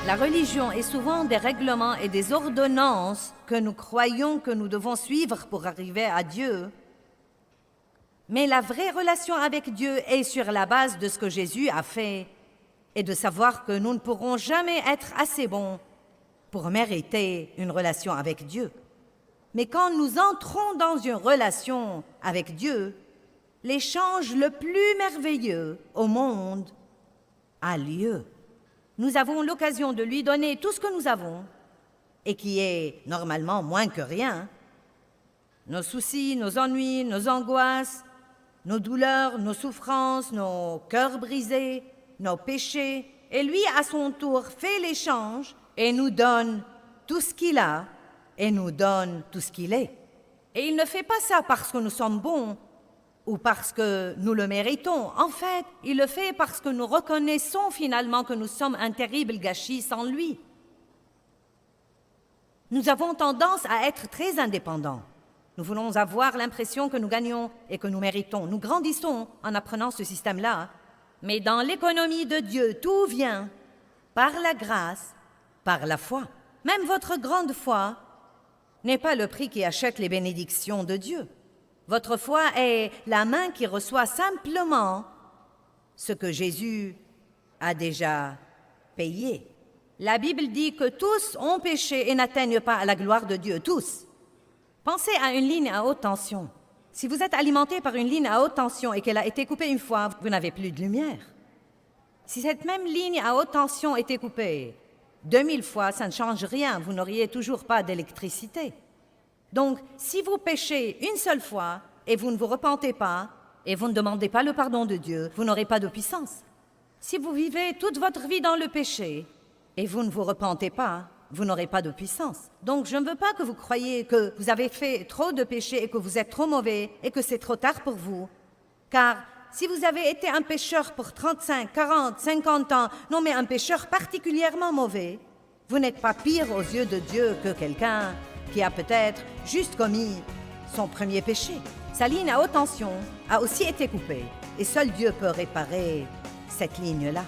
La religion est souvent des règlements et des ordonnances que nous croyons que nous devons suivre pour arriver à Dieu. Mais la vraie relation avec Dieu est sur la base de ce que Jésus a fait et de savoir que nous ne pourrons jamais être assez bons pour mériter une relation avec Dieu. Mais quand nous entrons dans une relation avec Dieu, l'échange le plus merveilleux au monde a lieu. Nous avons l'occasion de lui donner tout ce que nous avons, et qui est normalement moins que rien. Nos soucis, nos ennuis, nos angoisses, nos douleurs, nos souffrances, nos cœurs brisés, nos péchés. Et lui, à son tour, fait l'échange et nous donne tout ce qu'il a et nous donne tout ce qu'il est. Et il ne fait pas ça parce que nous sommes bons ou parce que nous le méritons. En fait, il le fait parce que nous reconnaissons finalement que nous sommes un terrible gâchis sans lui. Nous avons tendance à être très indépendants. Nous voulons avoir l'impression que nous gagnons et que nous méritons. Nous grandissons en apprenant ce système-là. Mais dans l'économie de Dieu, tout vient par la grâce, par la foi. Même votre grande foi n'est pas le prix qui achète les bénédictions de Dieu. Votre foi est la main qui reçoit simplement ce que Jésus a déjà payé. La Bible dit que tous ont péché et n'atteignent pas à la gloire de Dieu, tous. Pensez à une ligne à haute tension. Si vous êtes alimenté par une ligne à haute tension et qu'elle a été coupée une fois, vous n'avez plus de lumière. Si cette même ligne à haute tension était coupée 2000 fois, ça ne change rien, vous n'auriez toujours pas d'électricité. Donc, si vous péchez une seule fois et vous ne vous repentez pas et vous ne demandez pas le pardon de Dieu, vous n'aurez pas de puissance. Si vous vivez toute votre vie dans le péché et vous ne vous repentez pas, vous n'aurez pas de puissance. Donc, je ne veux pas que vous croyiez que vous avez fait trop de péchés et que vous êtes trop mauvais et que c'est trop tard pour vous. Car si vous avez été un pécheur pour 35, 40, 50 ans, non mais un pécheur particulièrement mauvais, vous n'êtes pas pire aux yeux de Dieu que quelqu'un qui a peut-être juste commis son premier péché. Sa ligne à haute tension a aussi été coupée et seul Dieu peut réparer cette ligne-là.